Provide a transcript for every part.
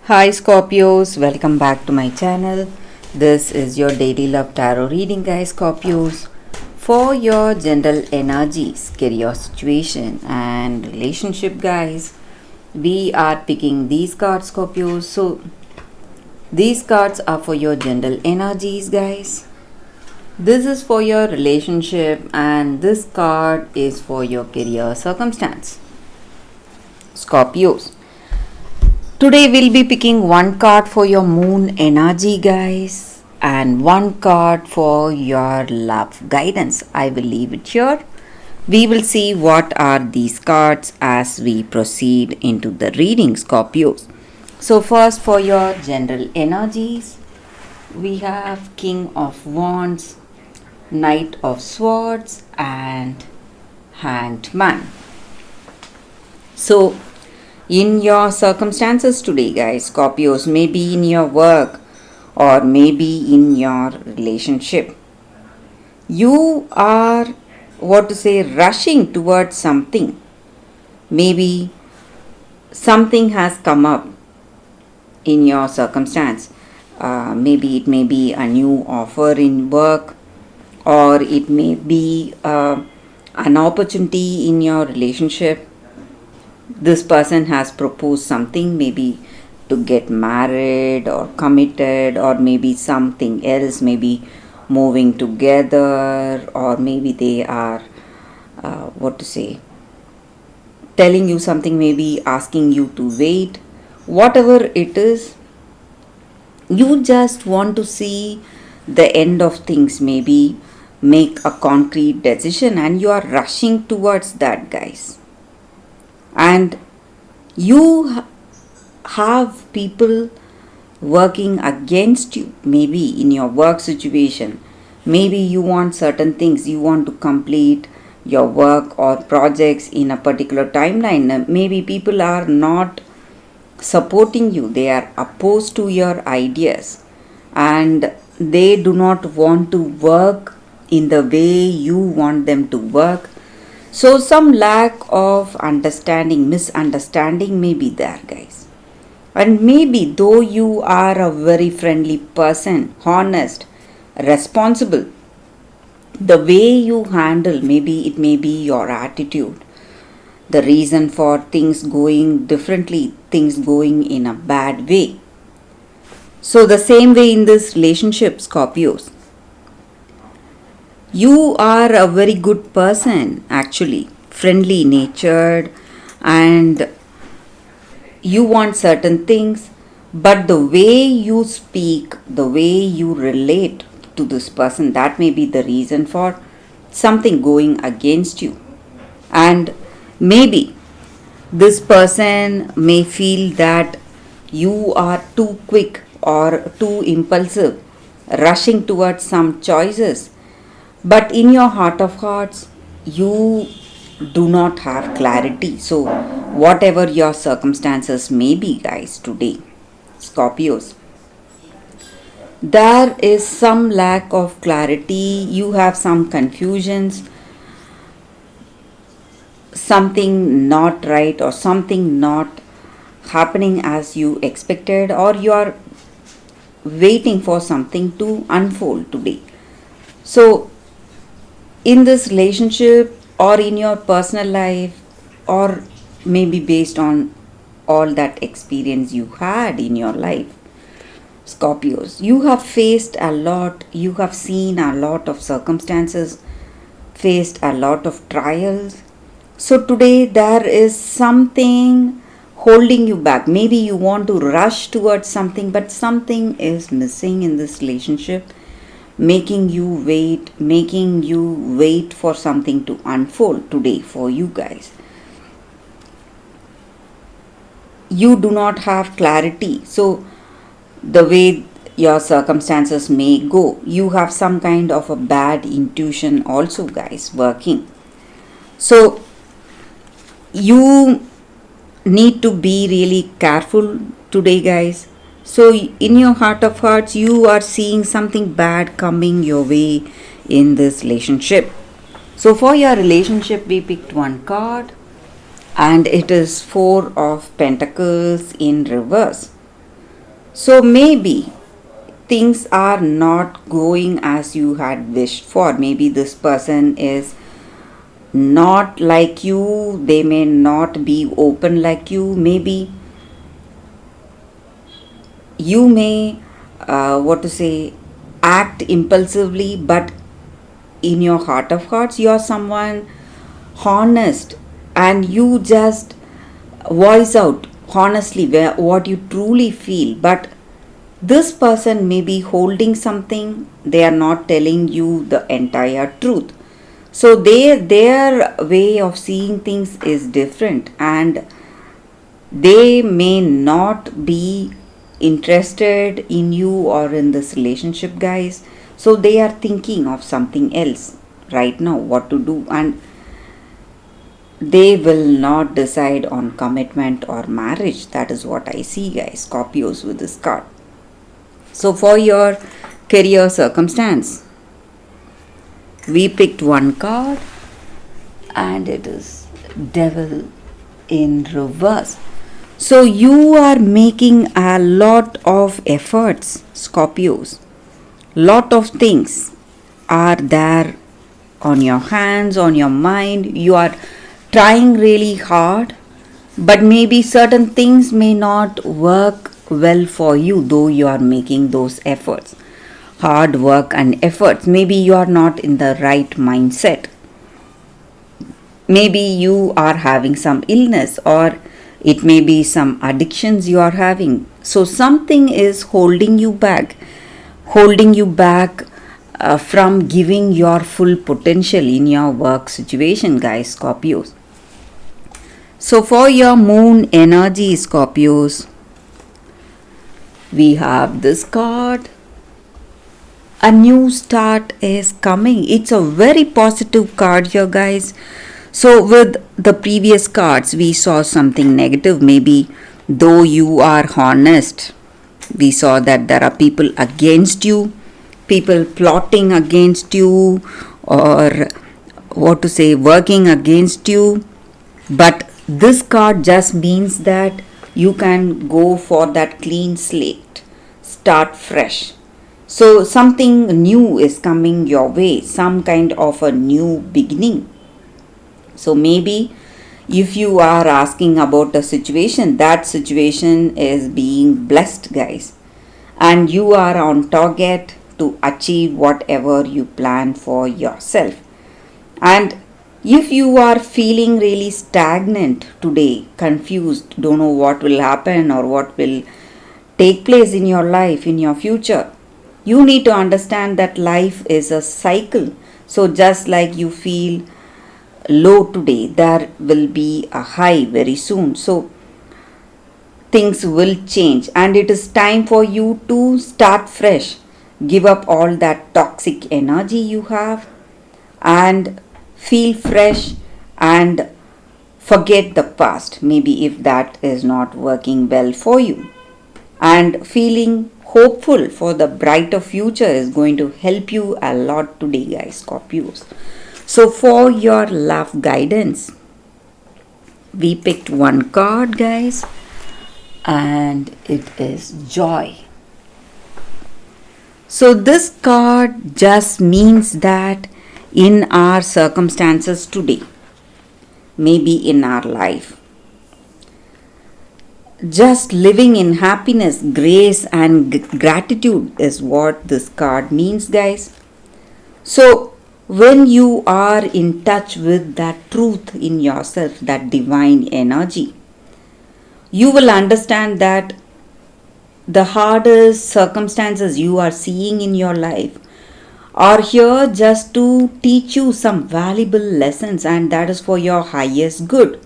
Hi Scorpios, welcome back to my channel. This is your daily love tarot reading, guys. Scorpios, for your general energies, career situation and relationship, guys. We are picking these cards, Scorpios. So these cards are for your general energies, guys. This is for your relationship and this card is for your career circumstance. Scorpios, today we'll be picking one card for your moon energy, guys, and one card for your love guidance. I will leave it here. We will see what are these cards as we proceed into the reading, Scorpios. So first for your general energies, we have King of Wands, Knight of Swords and Hanged Man. So in your circumstances today, guys, Scorpios, maybe in your work or maybe in your relationship, you are rushing towards something. Maybe something has come up in your circumstance. Maybe it may be a new offer in work, or it may be an opportunity in your relationship. This person has proposed something, maybe to get married or committed, or maybe something else, maybe moving together, or maybe they are telling you something, maybe asking you to wait. Whatever it is, you just want to see the end of things, maybe make a concrete decision, and you are rushing towards that, guys. And you have people working against you, maybe in your work situation. Maybe you want certain things, you want to complete your work or projects in a particular timeline. Maybe people are not supporting you, they are opposed to your ideas, and they do not want to work in the way you want them to work. So some lack of understanding, misunderstanding may be there, guys. And maybe though you are a very friendly person, honest, responsible, the way you handle, maybe it may be your attitude, the reason for things going differently, things going in a bad way. So the same way in this relationship, Scorpios, you are a very good person, actually, friendly natured, and you want certain things, but the way you speak, the way you relate to this person, that may be the reason for something going against you. And maybe this person may feel that you are too quick or too impulsive, rushing towards some choices. But in your heart of hearts, you do not have clarity. So, whatever your circumstances may be, guys, today, Scorpios, there is some lack of clarity. You have some confusions, something not right, or something not happening as you expected, or you are waiting for something to unfold today. So, in this relationship or in your personal life, or maybe based on all that experience you had in your life, Scorpios, you have faced a lot, you have seen a lot of circumstances, faced a lot of trials. So today there is something holding you back. Maybe you want to rush towards something, but something is missing in this relationship, making you wait for something to unfold today for you guys. You do not have clarity. So the way your circumstances may go, you have some kind of a bad intuition also, guys, working. So you need to be really careful today, guys. So in your heart of hearts, you are seeing something bad coming your way in this relationship. So for your relationship, we picked one card, and it is Four of Pentacles in reverse. So maybe things are not going as you had wished for. Maybe this person is not like you, they may not be open like you. Maybe you may, what to say, act impulsively, but in your heart of hearts, you are someone honest, and you just voice out honestly what you truly feel. But this person may be holding something, they are not telling you the entire truth. So their way of seeing things is different, and they may not be interested in you or in this relationship, guys. So they are thinking of something else right now, what to do, and they will not decide on commitment or marriage. That is what I see, guys, Scorpios, with this card. So for your career circumstance, we picked one card, and it is Devil in reverse. So you are making a lot of efforts, Scorpios. Lot of things are there on your hands, on your mind. You are trying really hard, but maybe certain things may not work well for you, though you are making those efforts. Hard work and efforts. Maybe you are not in the right mindset. Maybe you are having some illness, or it may be some addictions you are having. So something is holding you back from giving your full potential in your work situation, guys, Scorpios. So for your moon energy, Scorpios, we have this card. A new start is coming. It's a very positive card here, guys. So with the previous cards, we saw something negative. Maybe though you are honest, we saw that there are people against you, people plotting against you, or what to say, working against you. But this card just means that you can go for that clean slate, start fresh. So something new is coming your way, some kind of a new beginning. So maybe if you are asking about a situation, that situation is being blessed, guys. And you are on target to achieve whatever you plan for yourself. And if you are feeling really stagnant today, confused, don't know what will happen or what will take place in your life, in your future, you need to understand that life is a cycle. So just like you feel low today, there will be a high very soon. So things will change, and it is time for you to start fresh. Give up all that toxic energy you have and feel fresh, and forget the past, maybe if that is not working well for you. And feeling hopeful for the brighter future is going to help you a lot today, guys, Scorpios. So for your love guidance, we picked one card, guys, and it is Joy. So this card just means that in our circumstances today, maybe in our life, just living in happiness, grace, and gratitude is what this card means, guys. So when you are in touch with that truth in yourself, that divine energy, you will understand that the hardest circumstances you are seeing in your life are here just to teach you some valuable lessons, and that is for your highest good.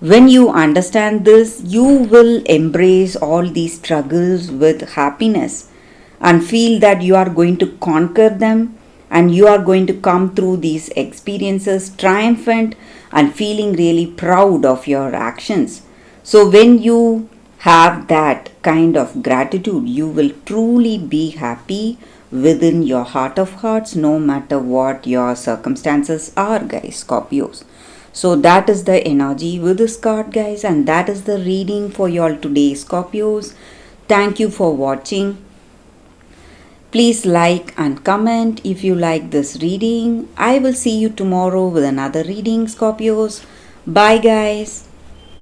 When you understand this, you will embrace all these struggles with happiness and feel that you are going to conquer them, and you are going to come through these experiences triumphant and feeling really proud of your actions. So when you have that kind of gratitude, you will truly be happy within your heart of hearts, no matter what your circumstances are, guys, Scorpios. So that is the energy with this card, guys, and that is the reading for y'all today, Scorpios. Thank you for watching. Please like and comment if you like this reading. I will see you tomorrow with another reading, Scorpios. Bye, guys.